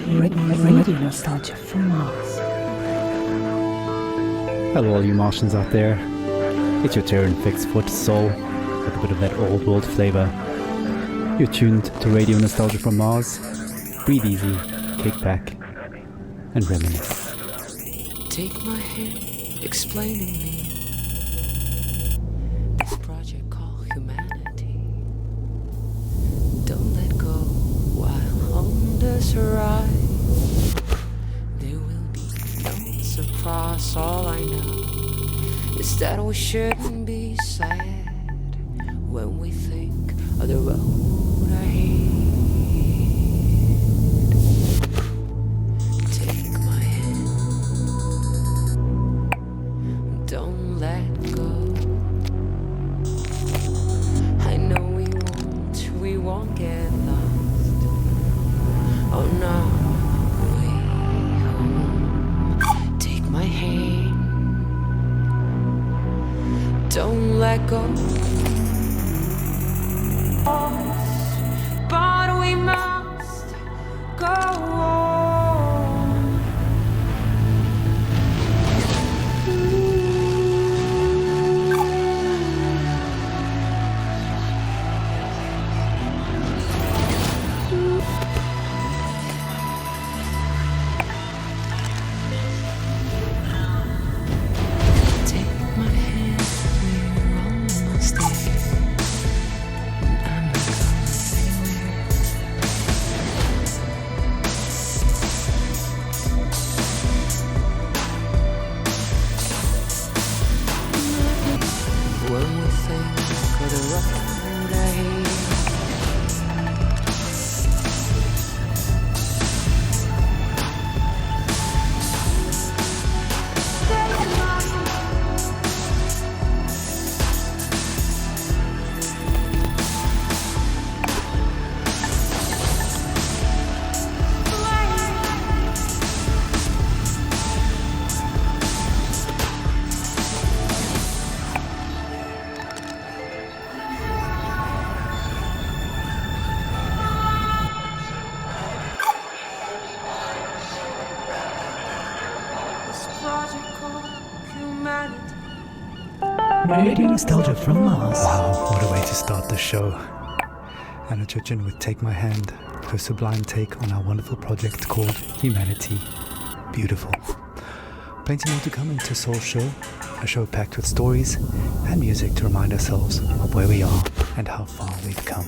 Radio nostalgia from Mars. Hello all you Martians out there. It's your Terran Fix Foot Soul with a bit of that old world flavour. You're tuned to Radio Nostalgia from Mars. Breathe easy, kick back and reminisce. Take my hand, explaining me this project called humanity. Don't let go while on this ride. There will be no surprise. All I know is that we shouldn't be sad when we think of the road ahead. Take my hand, don't let go. I know we won't get lost on our way home. Take my hand, don't let go. But we must go on. Take my hand, we're almost there. I'm not going anywhere. When we think of the road ahead. This project called humanity. Radio nostalgia from Mars. Wow, what a way to start the show. Anna Churchin with Take My Hand, her sublime take on our wonderful project called Humanity. Beautiful. Plenty more to come into Soul Show, a show packed with stories and music to remind ourselves of where we are and how far we've come.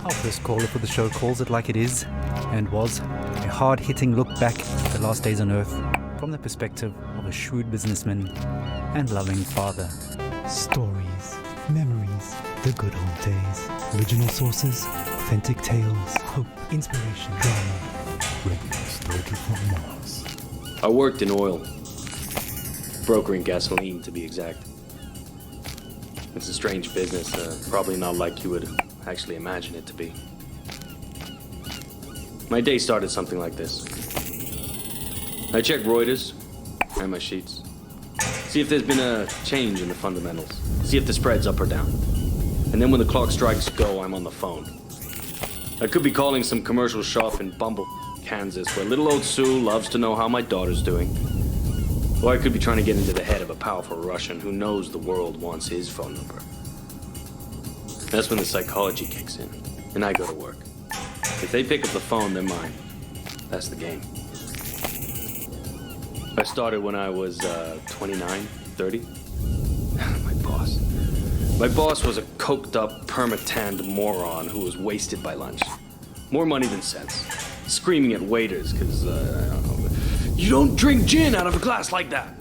Our first caller for the show calls it like it is, and was a hard-hitting look back at the last days on Earth from the perspective of a shrewd businessman and loving father. Stories, memories, the good old days, original sources, authentic tales, hope, inspiration, drama. Radio nostalgia from Mars. I worked in oil, brokering gasoline to be exact. It's a strange business, probably not like you would actually imagine it to be. My day started something like this. I check Reuters and my sheets. See if there's been a change in the fundamentals. See if the spread's up or down. And then when the clock strikes go, I'm on the phone. I could be calling some commercial shop in Bumble, Kansas, where little old Sue loves to know how my daughter's doing. Or I could be trying to get into the head of a powerful Russian who knows the world wants his phone number. That's when the psychology kicks in, and I go to work. If they pick up the phone, they're mine. That's the game. I started when I was 29, 30. My boss was a coked-up, perma-tanned moron who was wasted by lunch. More money than sense. Screaming at waiters because, you don't drink gin out of a glass like that.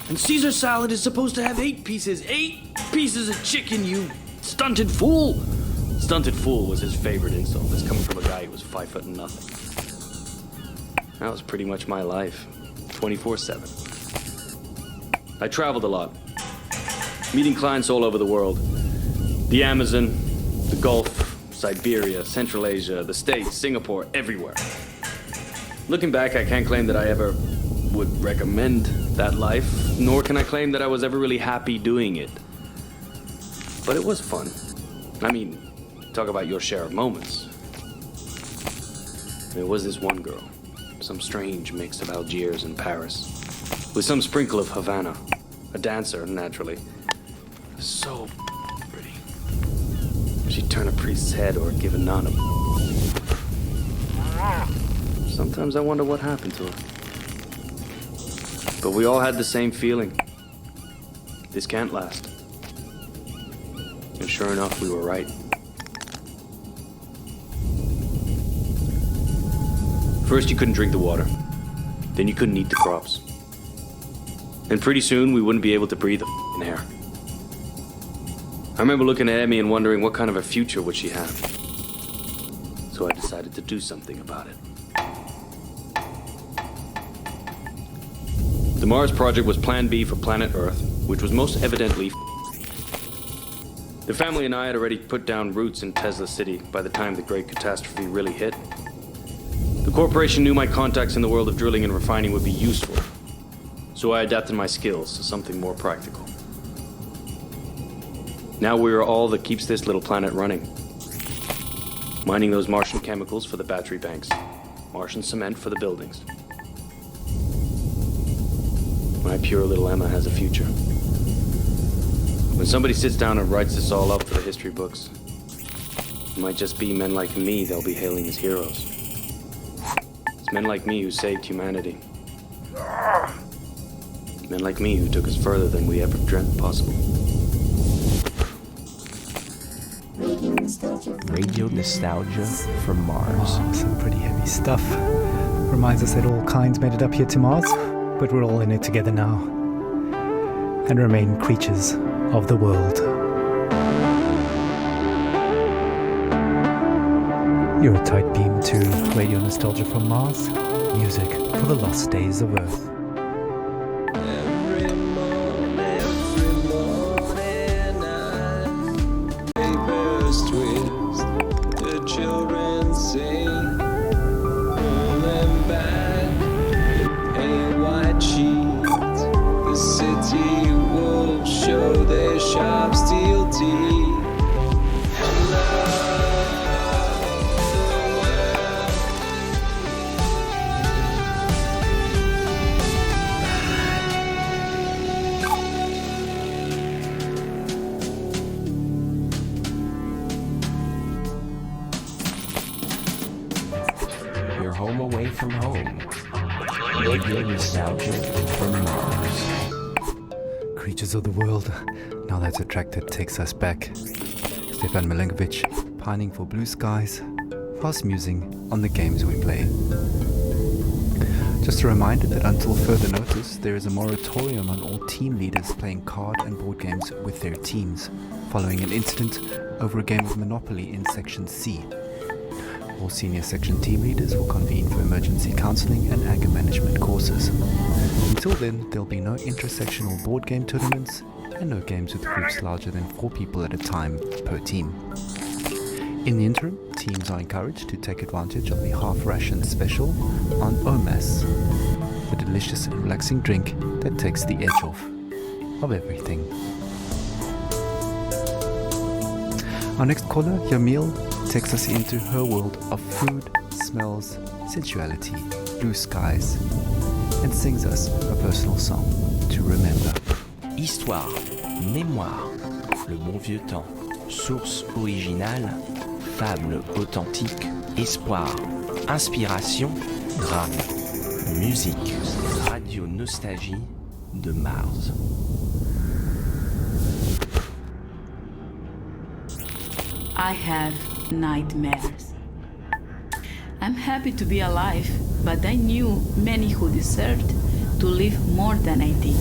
And Caesar salad is supposed to have 8 pieces. 8 pieces of chicken, you stunted fool. Stunted fool was his favorite insult. That's coming from a guy who was 5 foot and nothing. That was pretty much my life. 24/7. I traveled a lot. Meeting clients all over the world. The Amazon, the Gulf, Siberia, Central Asia, the States, Singapore, everywhere. Looking back, I can't claim that I ever would recommend that life, nor can I claim that I was ever really happy doing it. But it was fun. I mean, talk about your share of moments. There was this one girl, some strange mix of Algiers and Paris, with some sprinkle of Havana. A dancer, naturally. So pretty. She'd turn a priest's head or give a nun a... Sometimes I wonder what happened to her. But we all had the same feeling. This can't last. And sure enough, we were right. First, you couldn't drink the water. Then you couldn't eat the crops. And pretty soon, we wouldn't be able to breathe the f***ing air. I remember looking at Emmy and wondering what kind of a future would she have. So I decided to do something about it. The Mars project was Plan B for planet Earth, which was most evidently The family and I had already put down roots in Tesla City by the time the great catastrophe really hit. The corporation knew my contacts in the world of drilling and refining would be useful, so I adapted my skills to something more practical. Now we are all that keeps this little planet running. Mining those Martian chemicals for the battery banks, Martian cement for the buildings. My pure little Emma has a future. When somebody sits down and writes this all up for the history books, it might just be men like me they'll be hailing as heroes. It's men like me who saved humanity. Men like me who took us further than we ever dreamt possible. Radio nostalgia from Mars. Some pretty heavy stuff. Reminds us that all kinds made it up here to Mars, but we're all in it together now. And remain creatures of the world. You're a tight beam to Radio Nostalgia from Mars, music for the lost days of Earth. Every morning papers twist, the children sing, pulling back the paint white sheets. The city wolves show their sharp steel teeth. Your home away from home. Radio nostalgia from Mars. Creatures of the world. Now that Attracted takes us back. Stefan Milenkovic, pining for blue skies, fast musing on the games we play. Just a reminder that until further notice, there is a moratorium on all team leaders playing card and board games with their teams, following an incident over a game of Monopoly in Section C. All senior section team leaders will convene for emergency counseling and anger management courses. Until then, there'll be no intersectional board game tournaments and no games with groups larger than 4 people at a time per team. In the interim, teams are encouraged to take advantage of the half-ration special on OMAS, the delicious and relaxing drink that takes the edge off of everything. Our next caller, Yamil, takes us into her world of food, smells, sensuality, blue skies, and sings us a personal song to remember. Histoire, mémoire, le bon vieux temps, source originale, fable authentique, espoir, inspiration, drame, musique, radio nostalgie de Mars. I have nightmares. I'm happy to be alive, but I knew many who deserved to live more than I did.